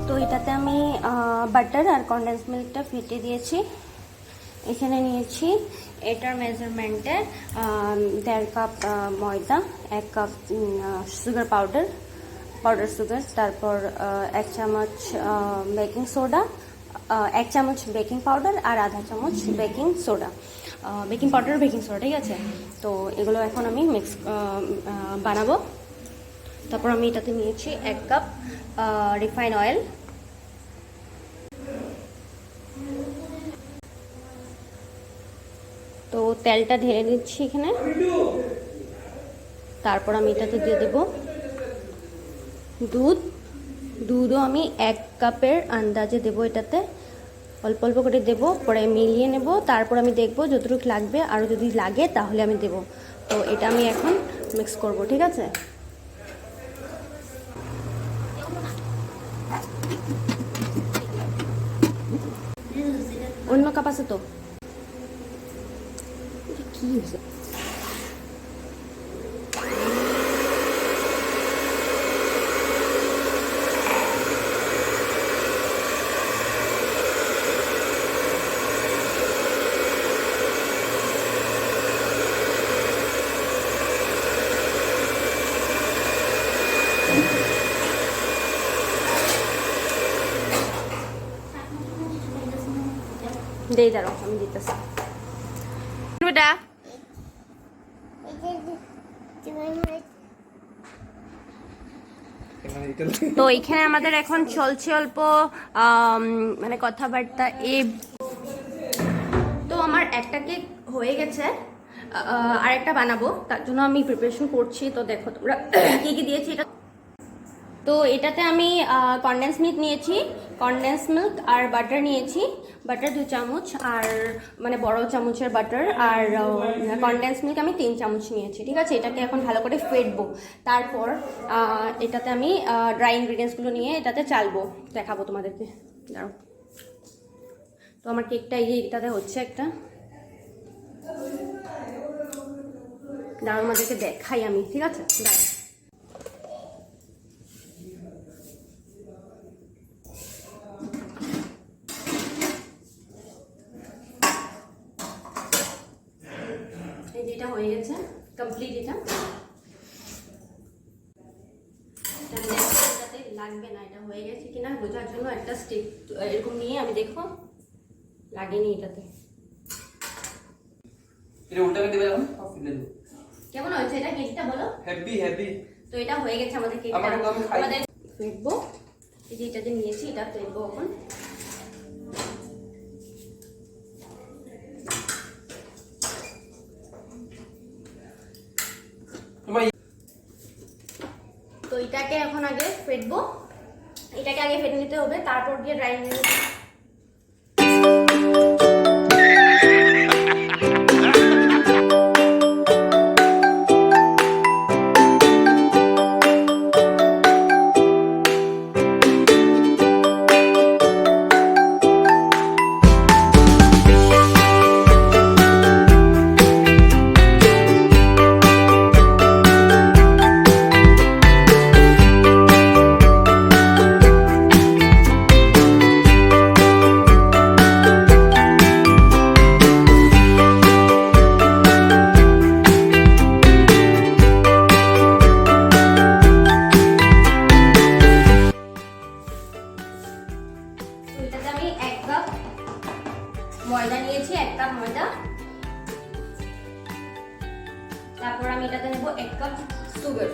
তো এটাতে আমি বাটার আর কনডেন্স মিল্কটা ফেটে দিয়েছি। এখানে নিয়েছি এটার মেজারমেন্টের 1.5 কাপ ময়দা, 1 কাপ সুগার পাউডার সুগার, তারপর 1 চামচ বেকিং সোডা, 1 চামচ বেকিং পাউডার আর আধা চামচ baking soda, baking powder baking soda, ঠিক আছে। তো এগুলো এখন আমি মিক্স বানাবো। তারপর আমি এটাতে নিয়েছি 1 কাপ রিফাইন অয়েল, তো তেলটা ঢেলে দিচ্ছি এখানে। তারপর আমি এটাতে দিয়ে দেব দুধও আমি 1 কাপের আন্দাজে দেব, এটাতে অল্প অল্প করে দেব, পরে মিলিয়ে নেব। তারপর আমি দেখব যতটুকু লাগবে, আরও যদি লাগে তাহলে আমি দেব। তো এটা আমি এখন মিক্স করব, ঠিক আছে। অন্য কাপ আছে তো, কি হয়েছে? দেই, দাঁড়াও আমি দিতেছি বেটা। তো এখানে আমাদের এখন চলছে অল্প মানে কথাবার্তা। তো আমার একটা কেক হয়ে গেছে, আরেকটা বানাবো, তার জন্য আমি প্রিপারেশন করছি। তো দেখো তোমরা কি কি দিয়েছি এটা। তো এটাতে আমি কনডেন্স মিল্ক নিয়েছি, কনডেন্স মিল্ক আর বাটার নিয়েছি, বাটার 2 চামচ, আর মানে বড় চামচের বাটার, আর কনডেন্স মিল্ক আমি 3 চামচ নিয়েছি, ঠিক আছে। এটাকে এখন ভালো করে ফেটবো। তারপর এটাতে আমি ড্রাই ইনগ্রিডিয়েন্টসগুলো নিয়ে এটাতে চালবো, দেখাবো তোমাদেরকে। দাঁড়াও, তো আমার কেকটা এটাতে হচ্ছে একটা, দাঁড়াও আমাদেরকে দেখাই আমি, ঠিক আছে। দাঁড়াও, এটা হয়ে গেছে কমপ্লিট। এটা লাগবে না, এটা হয়ে গেছে কিনা বোঝার জন্য একটা স্টিক এরকম নিয়ে আমি দেখো লাগেনি এটাতে। এটা উল্টাকে দিবে এখন কফি দেব। কেমন হয়েছে এটা কেকটা বলো? Heavy heavy. তো এটা হয়ে গেছে আমাদের কেকটা। আমাদের ফেটবো, এই যে এটাতে নিয়েছি, এটা ফেটবো এখন। তো এটাকে এখন আগে ফেটবো, এটাকে আগে ফেটে নিতে হবে, তারপর দিয়ে ড্রাই ময়দা নিয়েছি, 1 কাপ ময়দা। তারপর আমি এটাতে নেব 1 কাপ সুগার,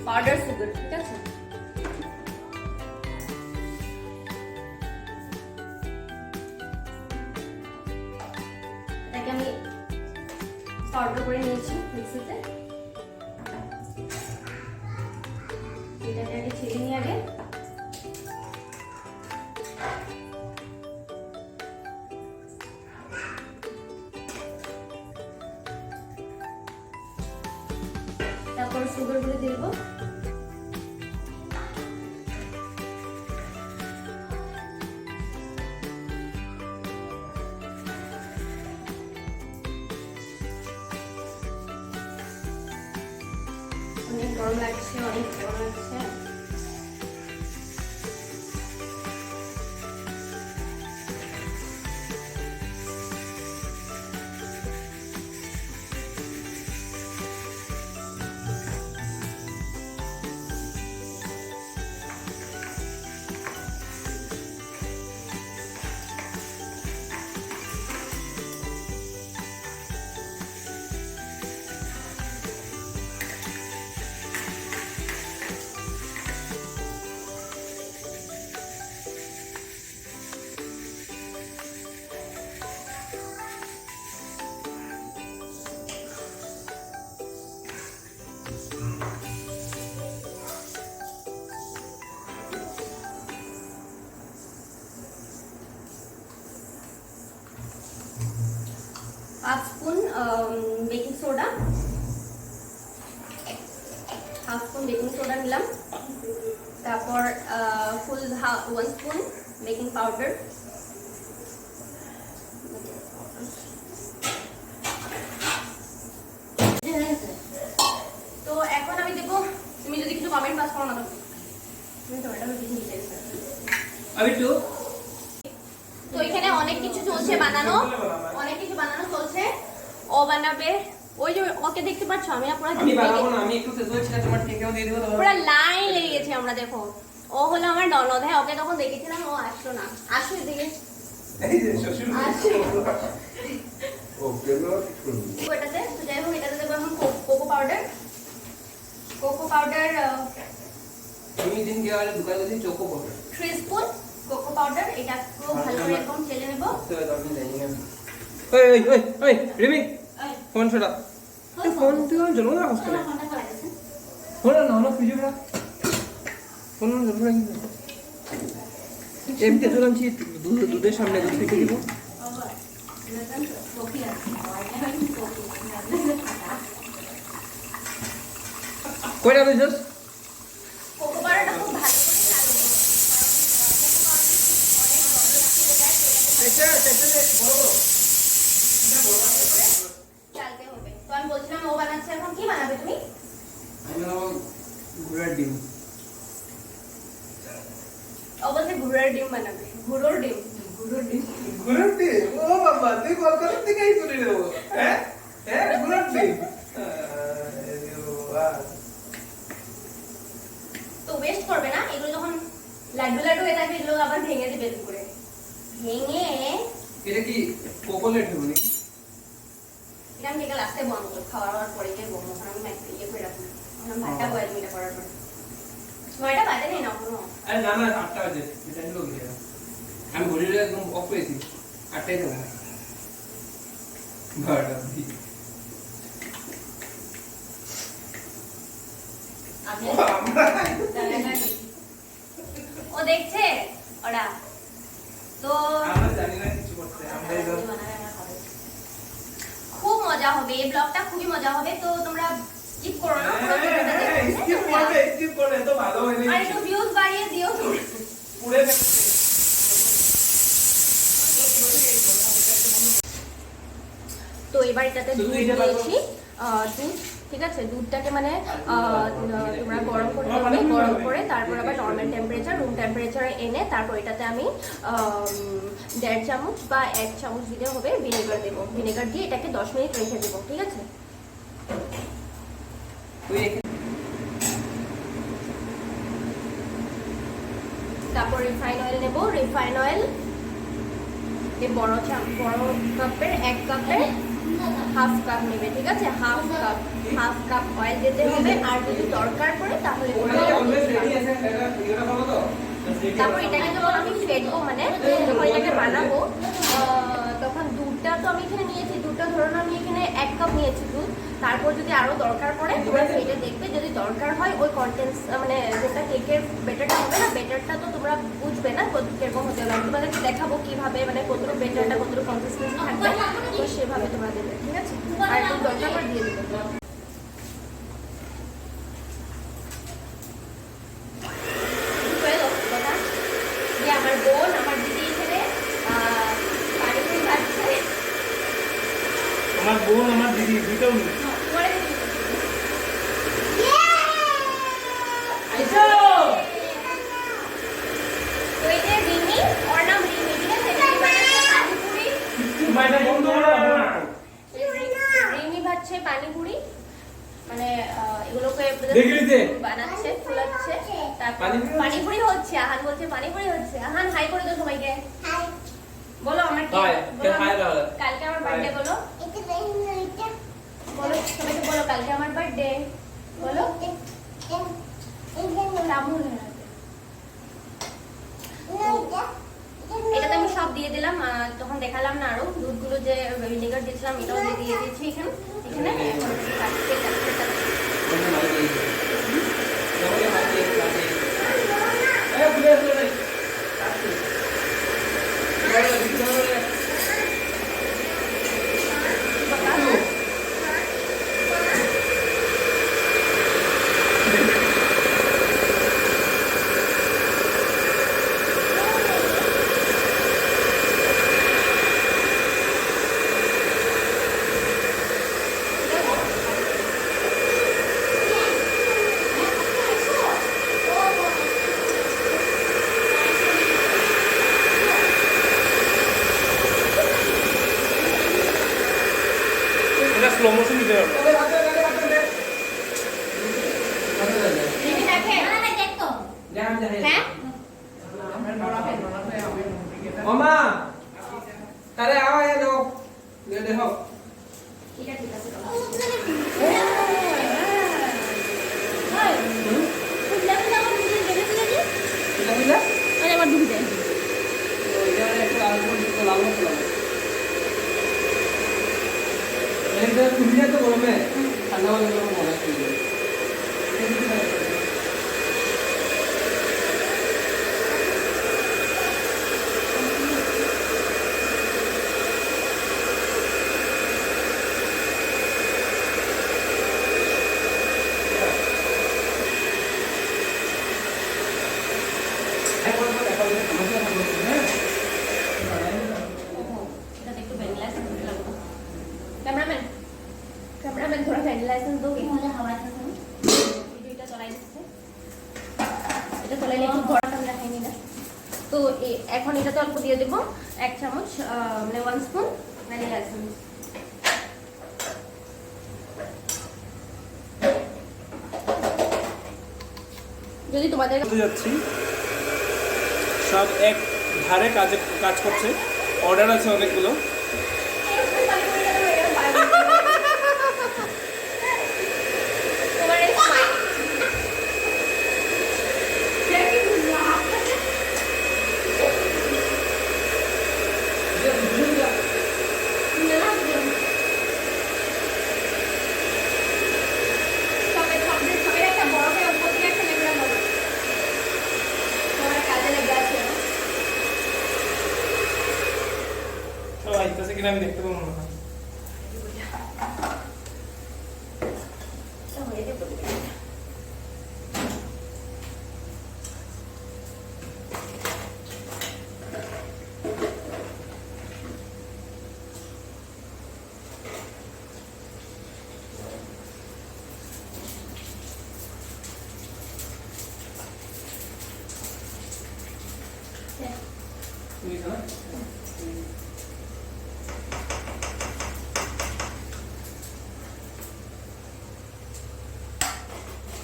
পাউডার সুগার, ঠিক আছে। এটাকে আমি পাউডার করে নিয়েছি মিক্সিতে। এটাকে আগে ছেড়ে নিয়ে আগে তারপর সুগার গুলো দেব। অনেক গরম লাগছে, অনেক গরম লাগছে। Half spoon baking soda, half spoon baking soda নিলাম। তারপর ফুল 1 স্পুন বেকিং পাউডার, তো এখন আমি দেবো, তুমি যদি কিছু কমেন্ট পাস করো না তো তুমি তো এটা বেশি নিতে চাইছো। अभी टू তো এখানে অনেক কিছু চলছে বানানো, অনেক কিছু বানানো চলছে। ও বানাবে, ওই যে ওকে দেখতে পাচ্ছ, আমি না পুরো আমি বানাবো না, আমি একটু তেতো ছিল, তোমার টেকেও দিয়ে দেবো তো। পুরো লাইন লেগে গেছে। আমরা দেখো, ও হলো আমার ননদ, হ্যাঁ ওকে তখন দেখেছিলাম, ও আসলো না। আসো এদিকে, এই যে শ্বশুর আসো। ও কেন কিছু এটাতে তো যাই হোক, এটাতে দেবো এখন কোকো পাউডার। কোকো পাউডার তুমি দিন গিয়ে वाले दुकान से choco powder 3 spoon cocoa powder. এটা পুরো ভালো করে এরকম চেলে নেব। तो আমি জানি না। ওই ওই ওই ওই রিমি এই, ফোন ছড়া, ফোন তুই জন্য না আসছে তোমার ফোনটা খোলা গেছে। ফোন না না খুঁজে বড় ফোন জন্য রাখি এমনি জন্য কি দুধের সামনে দুধ ফেটে দিব। কয়টা দিছস? কোকো পাউডারটা খুব ভালো করে চালতে হবে। তো আমি বলছিলাম ও বানাচ্ছে, এখন কি বানাবে তুমি? আমি বানাবো গুড়ের ডিম। ও বলছে গুঁড়োর ডিম বানাবে। গুঁড়োর ডিম, গুঁড়োর ডিম। গুরুটি ও বাবা তুই কলকাতা থেকেই চলে যাবো হ্যাঁ হ্যাঁ গুরুটি তো ওয়েস্ট করবে না, এগুলো যখন লাড্ডু লাড্ডু হয়ে থাকবে এগুলো আবার ভেঙে দিবে করে। ভেঙে এটা কি কোকোনেট হবে নাকি? এটা আমি কেটে লাস্টে বন্ধ খাওয়ার পরে গিয়ে বন্ধ, কারণ আমি একটা ইয়ে করে রাখবো। আমি ভাতটা বয়েল মিটা করার পর 9টা বাজে নেই না কোনো। আরে না না 8টা বাজে, এটা হলো কি আমি ঘড়িটা একদম অফ করেছি, 8টায় যাবো। বারোটা দি আমি ও দেখছে ওরা তো আমরা জানি না কিছু করতে আমরা এই খুব মজা হবে, এই ব্লগটা খুবই মজা হবে। তো তোমরা স্কিপ করো না, পুরো ভিডিওটা দেখো। স্কিপ করে তো ভালো হয়নি আর একটু ভিউজ বাড়িয়ে দিও তোমরা। পুরো তো এবার এটাতে দুধ দিয়েছি, দুধ, ঠিক আছে। দুধটাকে মানে তোমরা গরম করতে হবে, গরম করে তারপর আবার নর্মাল টেম্পারেচার, রুম টেম্পারেচারে এনে তারপর এটাতে আমি 1.5 চামচ বা 1 চামচ দিলে হবে ভিনেগার দেবো। ভিনেগার দিয়ে এটাকে 10 মিনিট রেখে দেবো, ঠিক আছে। তুই তারপর রিফাইন অয়েল নেব। রিফাইন অয়েল এই বড় কাপের 1 কাপের হাফ কাপ নেবে, ঠিক আছে। হাফ কাপ অয়েল দিতে হবে। আর যদি দরকার পড়ে তাহলে তারপর এটাকে যখন আমি ফেটবো, মানে যখন এটাকে বানাবো, তখন দুধটা তো আমি এখানে নিয়েছি, দুধটা ধরুন আমি এখানে 1 কাপ নিয়েছি দুধ। তারপর যদি আরো দরকার পড়ে তোমরা ফেটে দেখবে, যদি দরকার হয় ওই কন্টেন্স মানে যেটা কেকের বেটারটা হবে না, বেটারটা তো তোমরা বুঝবে না কিরকম হতে হবে। আমি তোমাদেরকে দেখাবো কিভাবে, মানে কতটুকু বেটারটা কতটুকু কনসিস্টেন্সি থাকবে, তো সেভাবে তোমরা দেবে, ঠিক আছে। আর একটু দরকার পড়ে দিয়ে দেবে। আমার বোন, আমার দিদি এখানে পানিপুরি খাচ্ছে। আমার বোন আমার দিদি দুটোও নেই তো এই যে রিমি, ওর নাম রিমি, ঠিক আছে। পানিপুরি বাইরে বন্ধ করে রিমি ভাজছে পানিপুরি, মানে এগুলোকে দেখলিতে বানাচ্ছে, ফুলাচ্ছে। তারপর পানিপুরি হচ্ছে, আহান বলছে পানিপুরি হচ্ছে। আহান হাই করে দাও সবাইকে। হাই বলো। আমার কি হাই, বলো, হাই বলো। কালকে আমার বার্থডে বলো। বলো সবাইকে, বলো কালকে আমার বার্থডে বলো। এটাতে আমি সব দিয়ে দিলাম, তখন দেখালাম না আরো দুধগুলো যে ভিনেগার দিয়েছিলাম এটাও দিয়ে দিয়েছি এখানে। হ্যাঁ Mama, tadi awal ya dok, lihat deh hok. ঠিক আছে ঠিক আছে Kita pindah? আমার ঢুকে যায় Oh, jangan ya, kita lalu kita lalu. Ini kita pindah tuh belum ya? Karena orang belum mau lagi. Cameraman cameraman थोड़ा वैनिला एसेंस दोगे मुझे हवा ভিডিওটা চলাই দিচ্ছে এটা চলাইলে একটু গরম ঠান্ডা খাইনি না তো এখন এটাতে অল্প দিয়ে দেব 1 চামচ মানে 1 স্পুন ভ্যানিলা এসেন্স যদি তোমাদের বলতে যাচ্ছি সব এক ধারে কাজ করছে অর্ডার আছে অনেকগুলো আইতেছে কিনা আমি দেখতে পাবো মনে হয়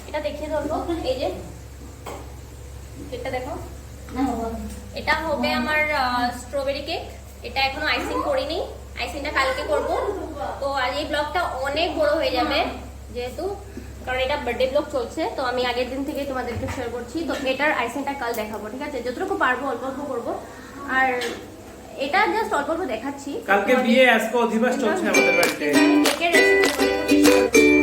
এটা দেখিয়ে দেবো এই যে কেকটা দেখো এটা হবে আমার স্ট্রবেরি কেক এটা এখনো আইসিং করিনি আইসিংটা কালকে করব তো আজ এই ব্লগটা অনেক বড় হয়ে যাবে যেহেতু কারণ এটা বার্থডে ব্লগ চলছে তো আমি আগের দিন থেকে তোমাদেরকে শেয়ার করছি তো এটার আইসিংটা কাল দেখাবো ঠিক আছে যতটুকু পারবো অল্প অল্প করবো আর এটা জাস্ট অল্প অল্প দেখাচ্ছি কালকে বিয়ে আজকে অধিবাস চলছে আমাদের বাড়িতে কেকের রেসিপি